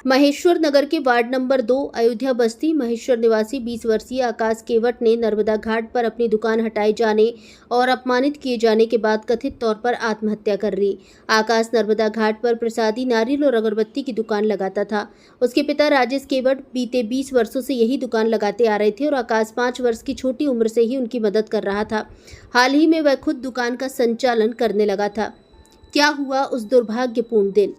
महेश्वर नगर के ward number 2 Ayodhya Basti Maheshwar निवासी 20 वर्षीय आकाश केवट ने नर्मदा घाट पर अपनी दुकान हटाए जाने और अपमानित किए जाने के बाद कथित तौर पर आत्महत्या कर ली। आकाश नर्मदा घाट पर प्रसादी, नारियल और अगरबत्ती की दुकान लगाता था। उसके पिता राजेश केवट बीते 20 वर्षों से यही दुकान लगाते आ रहे थे और आकाश 5 वर्ष की छोटी उम्र से ही उनकी मदद कर रहा था। हाल ही में वह खुद दुकान का संचालन करने लगा था। क्या हुआ उस दुर्भाग्यपूर्ण दिन।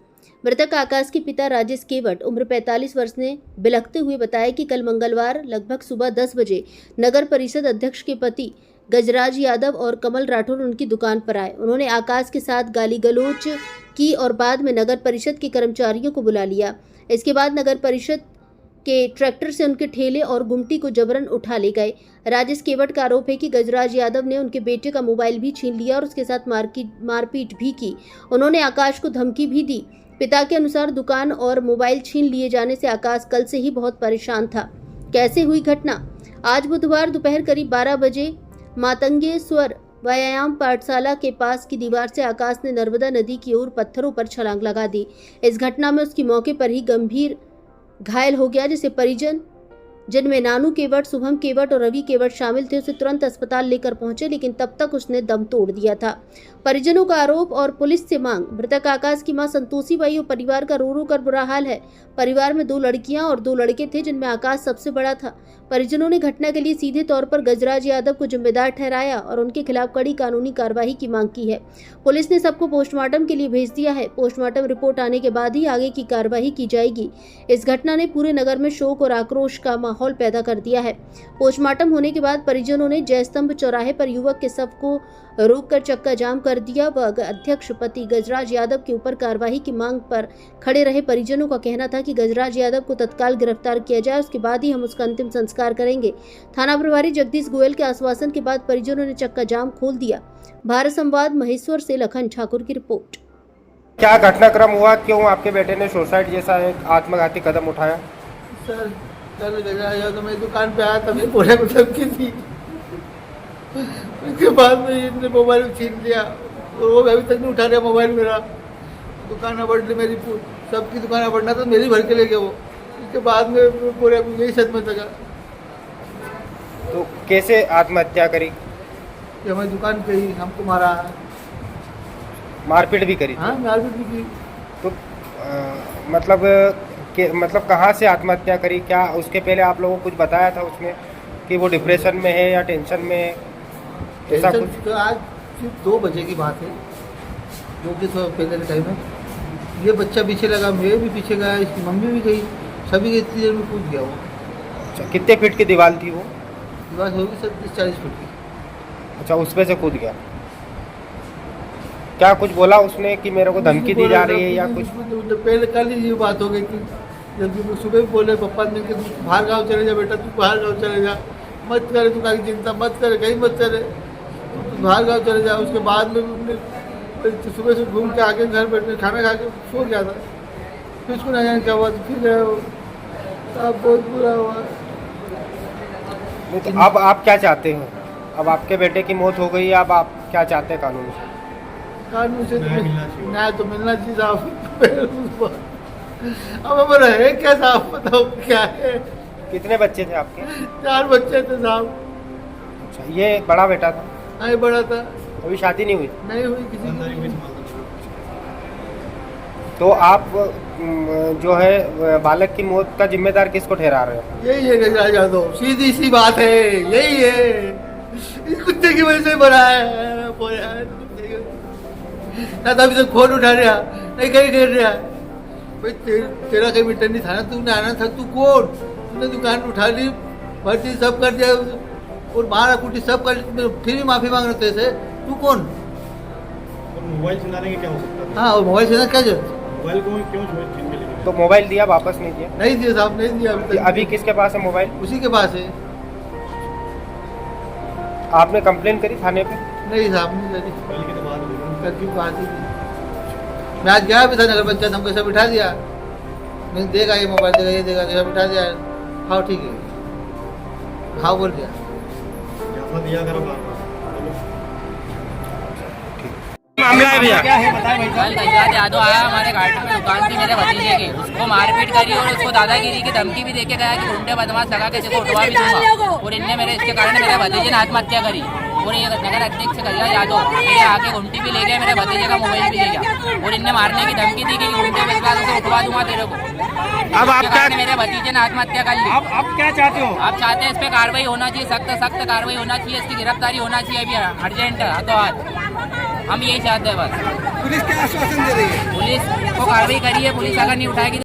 मृतक आकाश के पिता राजेश केवट उम्र 45 वर्ष ने बिलखते हुए बताया कि कल मंगलवार लगभग सुबह 10 बजे नगर परिषद अध्यक्ष के पति गजराज यादव और कमल राठौर उनकी दुकान पर आए। उन्होंने आकाश के साथ गाली गलौज की और बाद में नगर परिषद के कर्मचारियों को बुला लिया। इसके बाद नगर परिषद के ट्रैक्टर से उनके ठेले और गुमटी को जबरन उठा ले गए। राजेश केवट का आरोप है कि गजराज यादव ने उनके बेटे का मोबाइल भी छीन लिया और उसके साथ मारपीट भी की। उन्होंने आकाश को धमकी भी दी। पिता के अनुसार दुकान और मोबाइल छीन लिए जाने से आकाश कल से ही बहुत परेशान था। कैसे हुई घटना। आज बुधवार दोपहर करीब 12 बजे मातंगेश्वर व्यायाम पाठशाला के पास की दीवार से आकाश ने नर्मदा नदी की ओर पत्थरों पर छलांग लगा दी। इस घटना में उसकी मौके पर ही गंभीर घायल हो गया, जिसे परिजन जिनमें नानू केवट, शुभम केवट और रवि केवट शामिल थे, उसे तुरंत अस्पताल लेकर पहुंचे, लेकिन तब तक उसने दम तोड़ दिया था। परिजनों का आरोप और पुलिस से मांग। मृतक आकाश की मां संतोषी बाई और परिवार का रो रो कर बुरा हाल है। परिवार में 2 लड़कियां और 2 लड़के थे, जिनमें आकाश सबसे बड़ा था। परिजनों ने घटना के लिए सीधे तौर पर गजराज यादव को जिम्मेदार ठहराया और उनके खिलाफ कड़ी कानूनी कार्रवाई की मांग की है। पुलिस ने सबको पोस्टमार्टम के लिए भेज दिया है। पोस्टमार्टम रिपोर्ट आने के बाद ही आगे की कार्रवाई की जाएगी। इस घटना ने पूरे नगर में शोक और आक्रोश का माहौल पैदा कर दिया है। पोस्टमार्टम होने के बाद परिजनों ने जयस्तंभ चौराहे पर युवक के शव को रोककर चक्का जाम कर दिया व अध्यक्ष पति गजराज यादव के ऊपर कार्रवाई की मांग पर खड़े रहे। परिजनों का कहना था कि गजराज यादव को तत्काल गिरफ्तार किया जाए, उसके बाद ही हम उसका अंतिम संस्कार करेंगे। थाना प्रभारी जगदीश गोयल के आश्वासन के बाद परिजनों ने चक्का जाम खोल दिया। भारत संवाद महेश्वर से लखन ठाकुर की रिपोर्ट। क्या घटनाक्रम हुआ, क्यों आपके बेटे ने सुसाइड जैसा एक आत्मघाती कदम उठाया? सर कल गजराज यादव मेरी दुकान पे आया, तभी बोले को धमकी दी। उसके बाद में इनने मोबाइल छीन लिया और वो अभी तक नहीं उठा रहा मोबाइल मेरा। दुकान बढ़ ली मेरी, सबकी दुकान बढ़ना था, मेरी भर के ले गए वो। उसके बाद में पूरे यही सदमे लगा। तो कैसे आत्महत्या करी? कि हमारी दुकान पे ही हमको मारा है। मारपीट भी करी? हाँ, मारपीट भी की। तो मतलब कहाँ से आत्महत्या करी? क्या उसके पहले आप लोगों को कुछ बताया था उसने कि वो डिप्रेशन में है या टेंशन में है? ऐसा कुछ? तो आज सिर्फ 2 बजे की बात है, 2 के थोड़ा पहले के टाइम में ये बच्चा पीछे लगा, मैं भी पीछे गया, इसकी मम्मी भी गई, सभी के इतनी देर में कूद गया वो। अच्छा, कितने फीट की दीवार थी वो? दीवार होगी सर 30-40 फीट की। अच्छा, उस पे से कूद गया। क्या कुछ बोला उसने कि मेरे को धमकी दी जा रही है या कुछ? पहले कल ही ये बात हो गई कि जब सुबह भी बोले पप्पा ने कि तू बाहर गाँव चले जा बेटा, तू बाहर गाँव चले जा, मत करे तू काकी चिंता मत करे, कहीं मत चले, तू बाहर गाँव चले जा। उसके बाद में भी सुबह से घूम के आके घर बैठे खाना खा के सो गया था। फिर उसको ना जाने क्या हुआ, फिर अब बहुत बुरा हुआ। तो अब आप क्या चाहते हो? अब आपके बेटे की मौत हो गई, अब आप क्या चाहते हैं कानून से? कानून से न्याय तो मिलना चाहिए साहब। अब हमारा है क्या साहब, बताओ क्या है? कितने बच्चे थे आपके? 4 बच्चे थे साहब। अच्छा, ये बड़ा बेटा था? हाँ, ये बड़ा था। अभी शादी नहीं हुई? नहीं हुई किसी की। तो आप जो है बालक की मौत का जिम्मेदार किसको ठहरा रहे हो? यही है गजराज यादव, सीधी सी बात है, यही है। इस कुत्ते की वजह से बना है ना, तभी तो खोल उठा रहा नहीं, कहीं कर रहा भाई। तेरा कहीं मिट्टी नहीं था ना, तूने आना था, तू कौन? तूने दुकान उठा ली, हर चीज सब कर दिया और मारा कुटी सब कर, फिर भी माफी मांग रहे थे, तू कौन? मोबाइल छिनाने के क्या हो सकता है? हाँ, और मोबाइल छिना क्या जरूरत? मोबाइल को क्यों छीन के लेके? तो मोबाइल दिया, वापस नहीं दिया? नहीं दिया साहब, नहीं दिया। अभी किसके पास है मोबाइल? उसी के पास है। आपने कंप्लेन करी थाने पे? नहीं साहब, नहीं करी। कल की तो बात हो गई। कल की बात ही थी। मैं आज गया भी था नगर पंचायत, हमको सब बिठा दिया, मैं देगा ये मोबाइल देगा, ये देगा, सब बिठा दिया। हाँ ठीक है, हाँ बोल दिया। दिया करो बार-बार। मामला है भैया? क्या है बताएं भाई साहब। कल गजराज यादव आया हमारे घाट में, दुकान थी मेरे भतीजे की, उसको मारपीट करी और उसको दादागिरी की धमकी भी देके गया कि गुंडे बदमाश लगा के इसको उठवा भी दूंगा। और इनने मेरे इसके कारण मेरे भतीजे ने आत्महत्या करी। और ये नगर अध्यक्ष गजराज यादव ये आके घंटी भी ले गया, मेरे भतीजे का मोबाइल भी ले गया और इनने मारने की धमकी दी कि गुंडे बदमाश से उठवा दूंगा तेरे को। अब आप क्या मेरे भतीजे ने आत्महत्या कर ली। आप क्या चाहते हो? आप चाहते हैं इस पे कार्रवाई होना चाहिए, सख्त कार्रवाई होना चाहिए, इसकी गिरफ्तारी होना चाहिए अभी अर्जेंट हाथों हाथ। हम यही चाहते हैं बस। पुलिस क्या आश्वासन दे रही है? पुलिस को कार्रवाई करिए, पुलिस अगर नहीं उठाएगी